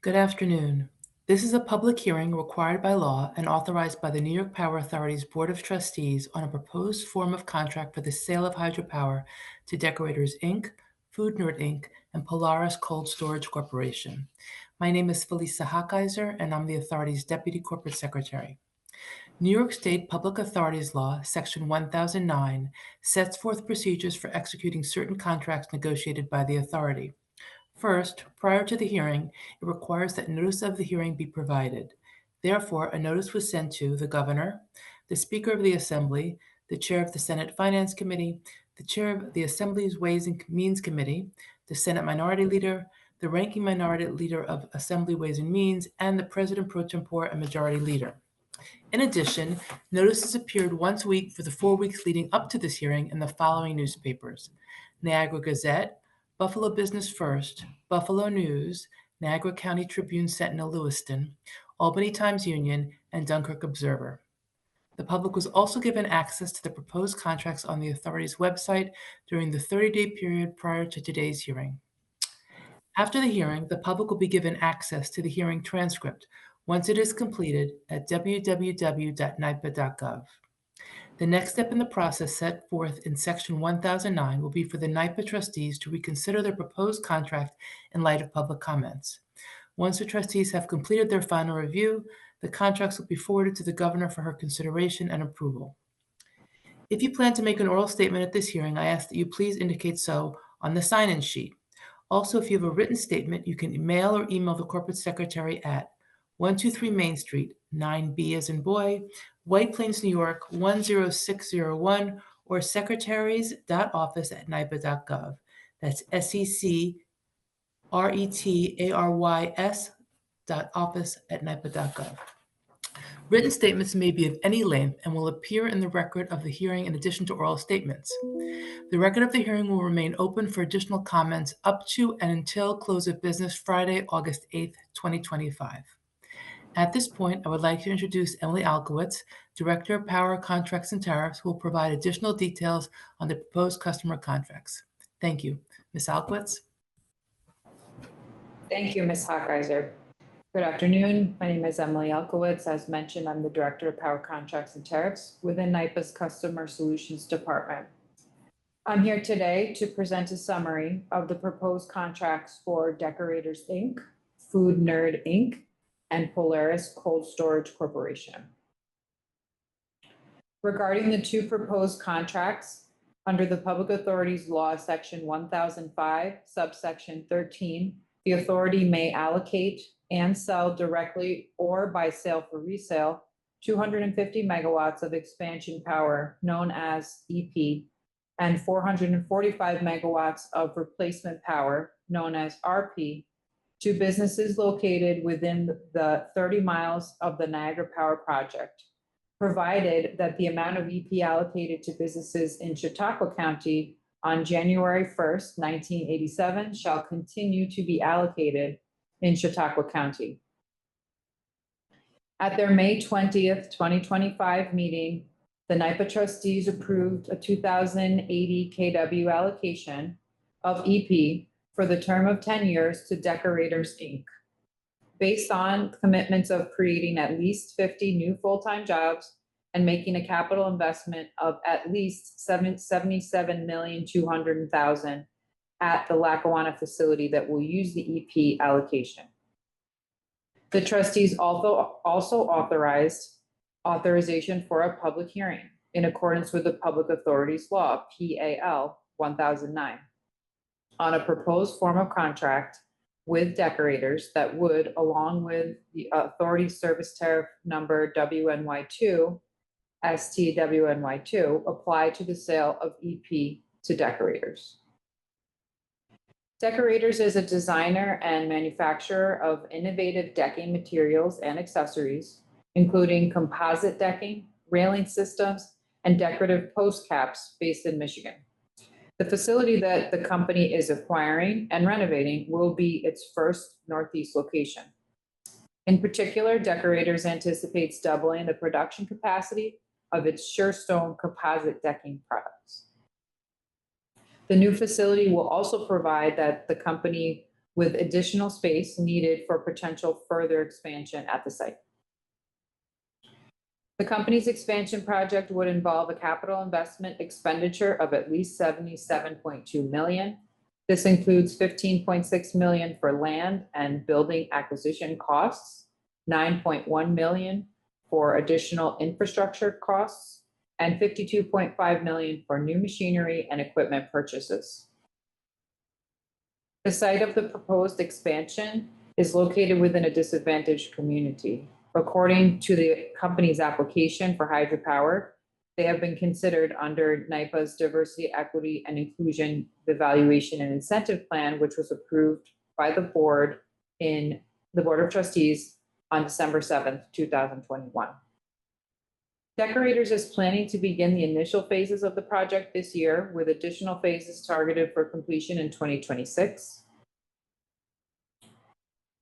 Good afternoon. This is a public hearing required by law and authorized by the New York Power Authority's Board of Trustees on a proposed form of contract for the sale of hydropower to Deckorators, Inc., Food Nerd, Inc., and Polaris Cold Storage Corporation. My name is Felisa Hockheiser, and I'm the Authority's Deputy Corporate Secretary. New York State Public Authorities Law, Section 1009, sets forth procedures for executing certain contracts negotiated by the Authority. First, prior to the hearing, it requires that notice of the hearing be provided. Therefore, a notice was sent to the Governor, the Speaker of the Assembly, the Chair of the Senate Finance Committee, the Chair of the Assembly's Ways and Means Committee, the Senate Minority Leader, the Ranking Minority Leader of Assembly Ways and Means, and the President Pro Tempore and Majority Leader. In addition, notices appeared once a week for the 4 weeks leading up to this hearing in the following newspapers: Niagara Gazette, Buffalo Business First, Buffalo News, Niagara County Tribune Sentinel Lewiston, Albany Times-Union, and Dunkirk Observer. The public was also given access to the proposed contracts on the Authority's website during the 30-day period prior to today's hearing. After the hearing, the public will be given access to the hearing transcript once it is completed at www.nipa.gov. The next step in the process set forth in Section 1009 will be for the NIPA trustees to reconsider their proposed contract in light of public comments. Once the trustees have completed their final review, the contracts will be forwarded to the Governor for her consideration and approval. If you plan to make an oral statement at this hearing, I ask that you please indicate so on the sign-in sheet. Also, if you have a written statement, you can mail or email the Corporate Secretary at 123 Main Street, 9B as in boy, White Plains, New York, 10601, or secretaries.office@nipa.gov. That's secretaries.office@nipa.gov. Written statements may be of any length and will appear in the record of the hearing in addition to oral statements. The record of the hearing will remain open for additional comments up to and until close of business Friday, August 8th, 2025. At this point, I would like to introduce Emily Alkowitz, Director of Power Contracts and Tariffs, who will provide additional details on the proposed customer contracts. Thank you. Ms. Alkowitz? Thank you, Ms. Hockheiser. Good afternoon. My name is Emily Alkowitz. As mentioned, I'm the Director of Power Contracts and Tariffs within NIPA's Customer Solutions Department. I'm here today to present a summary of the proposed contracts for Deckorators, Inc., Food Nerd, Inc., and Polaris Cold Storage Corporation. Regarding the two proposed contracts, under the Public Authorities Law, Section 1005, subsection 13, the authority may allocate and sell directly or by sale for resale 250 megawatts of expansion power, known as EP, and 445 megawatts of replacement power, known as RP, to businesses located within the 30 miles of the Niagara Power Project, provided that the amount of EP allocated to businesses in Chautauqua County on January 1st, 1987 shall continue to be allocated in Chautauqua County. At their May 20th, 2025 meeting, the NIPA trustees approved a 2,080 kW allocation of EP for the term of 10 years to Deckorators, Inc., based on commitments of creating at least 50 new full-time jobs and making a capital investment of at least $77,200,000 at the Lackawanna facility that will use the EP allocation. The trustees also authorized authorization for a public hearing in accordance with the Public Authorities Law, PAL 1009, on a proposed form of contract with Deckorators that would, along with the Authority Service Tariff Number WNY2, STWNY2, apply to the sale of EP to Deckorators. Deckorators is a designer and manufacturer of innovative decking materials and accessories, including composite decking, railing systems, and decorative post caps based in Michigan. The facility that the company is acquiring and renovating will be its first Northeast location. In particular, Deckorators anticipates doubling the production capacity of its Surestone composite decking products. The new facility will also provide that the company with additional space needed for potential further expansion at the site. The company's expansion project would involve a capital investment expenditure of at least $77.2 million. This includes $15.6 million for land and building acquisition costs, $9.1 million for additional infrastructure costs, and $52.5 million for new machinery and equipment purchases. The site of the proposed expansion is located within a disadvantaged community. According to the company's application for hydropower, they have been considered under NYPA's Diversity, Equity, and Inclusion Evaluation and Incentive Plan, which was approved by the board in the Board of Trustees on December 7th, 2021. Deckorators is planning to begin the initial phases of the project this year, with additional phases targeted for completion in 2026.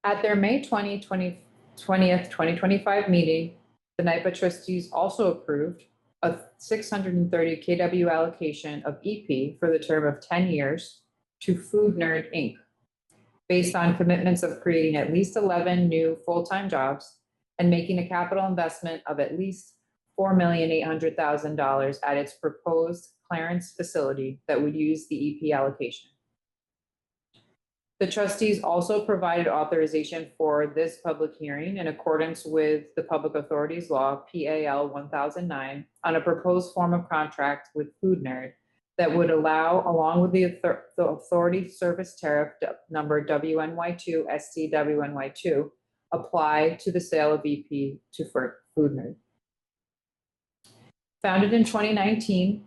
At their May 20th, 2025 meeting, the NYPA trustees also approved a 630 kW allocation of EP for the term of 10 years to Food Nerd Inc., based on commitments of creating at least 11 new full-time jobs and making a capital investment of at least $4,800,000 at its proposed Clarence facility that would use the EP allocation. The trustees also provided authorization for this public hearing in accordance with the Public Authorities Law, PAL 1009, on a proposed form of contract with Food Nerd that would allow, along with the authority service tariff number WNY2 STWNY2, apply to the sale of EP to Food Nerd. Founded in 2019,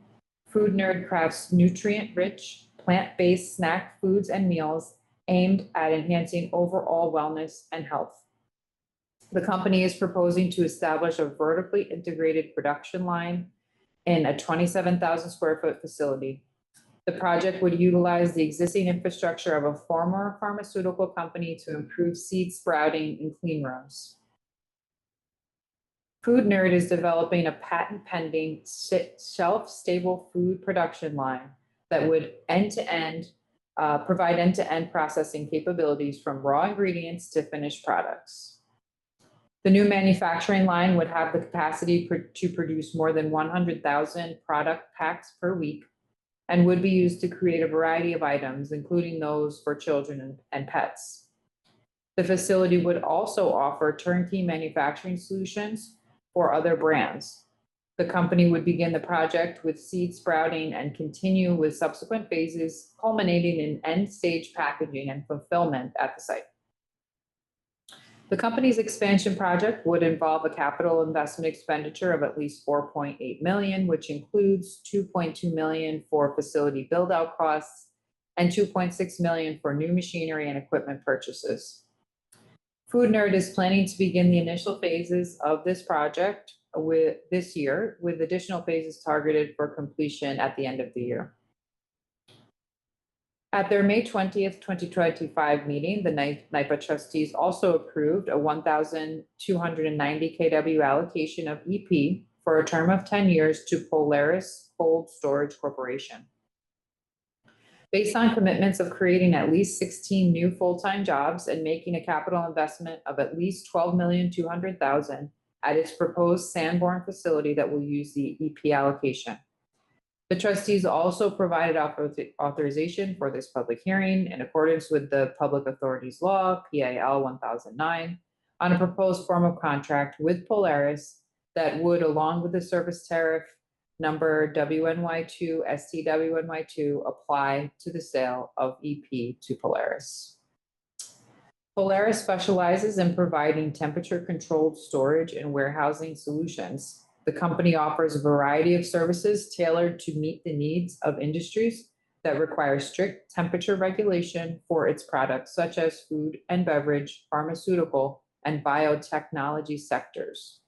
Food Nerd crafts nutrient-rich, plant-based snack foods and meals aimed at enhancing overall wellness and health. The company is proposing to establish a vertically integrated production line in a 27,000 square foot facility. The project would utilize the existing infrastructure of a former pharmaceutical company to improve seed sprouting in clean rooms. Food Nerd is developing a patent-pending shelf-stable food production line that would provide end-to-end processing capabilities from raw ingredients to finished products. The new manufacturing line would have the capacity to produce more than 100,000 product packs per week and would be used to create a variety of items, including those for children and pets. The facility would also offer turnkey manufacturing solutions for other brands. The company would begin the project with seed sprouting and continue with subsequent phases, culminating in end-stage packaging and fulfillment at the site. The company's expansion project would involve a capital investment expenditure of at least $4.8 million, which includes $2.2 million for facility build-out costs and $2.6 million for new machinery and equipment purchases. Food Nerd is planning to begin the initial phases of this project this year, with additional phases targeted for completion at the end of the year. At their May 20th, 2025 meeting, the NYPA trustees also approved a 1,290 kW allocation of EP for a term of 10 years to Polaris Cold Storage Corporation. Based on commitments of creating at least 16 new full-time jobs and making a capital investment of at least $12,200,000 at its proposed Sanborn facility that will use the EP allocation. The trustees also provided authorization for this public hearing in accordance with the Public Authorities Law, PAL 1009, on a proposed form of contract with Polaris that would, along with the service tariff number WNY2 STWNY2, apply to the sale of EP to Polaris. Polaris specializes in providing temperature-controlled storage and warehousing solutions. The company offers a variety of services tailored to meet the needs of industries that require strict temperature regulation for its products, such as food and beverage, pharmaceutical, and biotechnology sectors.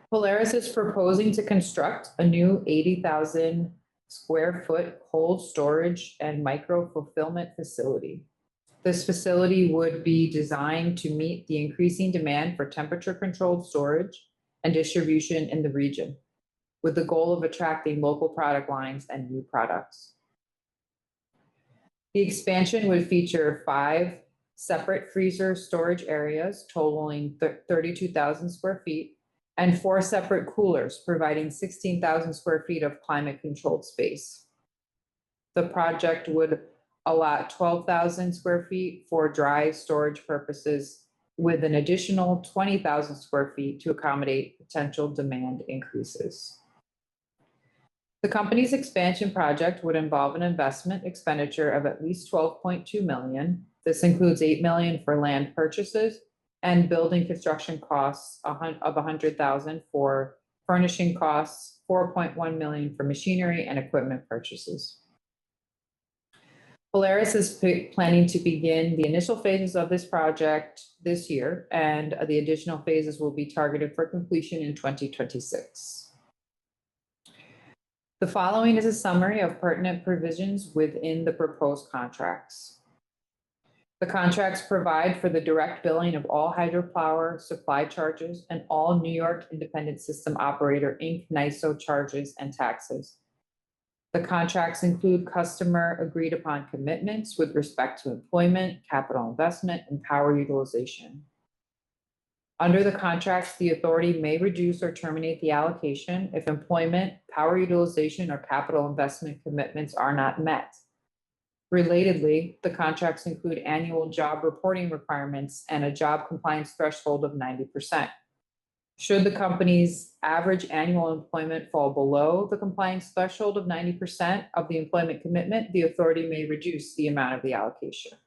Polaris is proposing to construct a new 80,000 square foot cold storage and micro fulfillment facility. This facility would be designed to meet the increasing demand for temperature controlled storage and distribution in the region, with the goal of attracting local product lines and new products. The expansion would feature 5 separate freezer storage areas totaling 32,000 square feet and 4 separate coolers providing 16,000 square feet of climate-controlled space. The project would allot 12,000 square feet for dry storage purposes with an additional 20,000 square feet to accommodate potential demand increases. The company's expansion project would involve an investment expenditure of at least $12.2 million. This includes $8 million for land purchases and building construction costs of $100,000 for furnishing costs, $4.1 million for machinery and equipment purchases. Polaris is planning to begin the initial phases of this project this year, and the additional phases will be targeted for completion in 2026. The following is a summary of pertinent provisions within the proposed contracts. The contracts provide for the direct billing of all hydropower supply charges and all New York Independent System Operator, Inc. NYISO charges and taxes. The contracts include customer agreed upon commitments with respect to employment, capital investment, and power utilization. Under the contracts, the authority may reduce or terminate the allocation if employment, power utilization, or capital investment commitments are not met. Relatedly, the contracts include annual job reporting requirements and a job compliance threshold of 90%. Should the company's average annual employment fall below the compliance threshold of 90% of the employment commitment, the authority may reduce the amount of the allocation.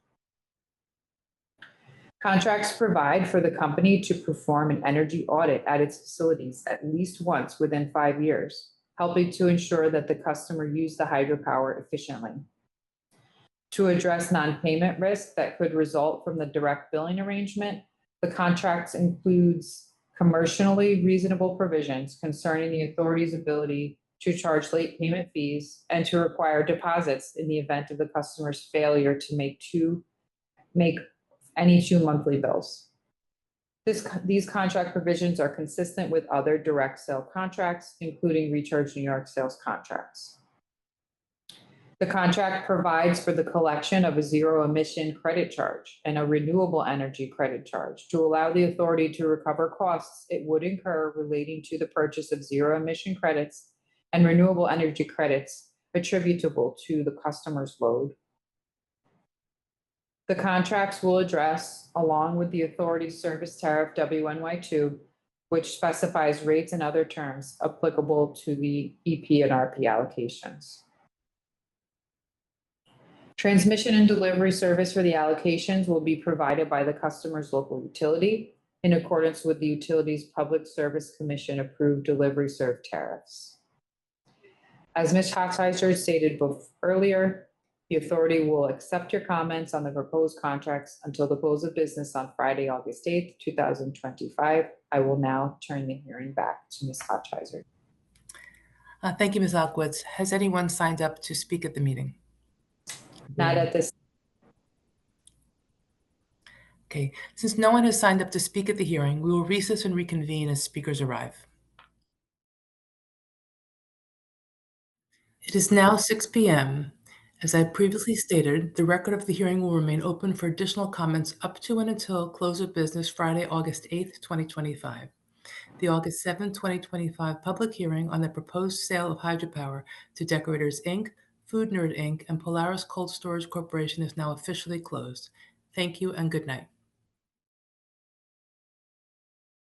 Contracts provide for the company to perform an energy audit at its facilities at least once within 5 years, helping to ensure that the customer used the hydropower efficiently. To address non-payment risk that could result from the direct billing arrangement, the contracts includes commercially reasonable provisions concerning the authority's ability to charge late payment fees and to require deposits in the event of the customer's failure to make any 2 monthly bills. These contract provisions are consistent with other direct sale contracts, including Recharge New York sales contracts. The contract provides for the collection of a zero emission credit charge and a renewable energy credit charge to allow the authority to recover costs it would incur relating to the purchase of zero emission credits and renewable energy credits attributable to the customer's load. The contracts will address, along with the authority's service tariff WNY2, which specifies rates and other terms applicable to the EP and RP allocations. Transmission and delivery service for the allocations will be provided by the customer's local utility in accordance with the utility's Public Service Commission approved delivery serve tariffs. As Ms. Hochheiser stated earlier, the authority will accept your comments on the proposed contracts until the close of business on Friday, August 8th, 2025. I will now turn the hearing back to Ms. Hochheiser. Thank you, Ms. Alkowitz. Has anyone signed up to speak at the meeting? Not at this. Okay, since no one has signed up to speak at the hearing, we will recess and reconvene as speakers arrive. It is now 6 p.m. As I previously stated, the record of the hearing will remain open for additional comments up to and until close of business Friday, August 8th, 2025. The August 7, 2025 public hearing on the proposed sale of hydropower to Deckorators, Inc., Food Nerd, Inc., and Polaris Cold Storage Corporation is now officially closed. Thank you and good night.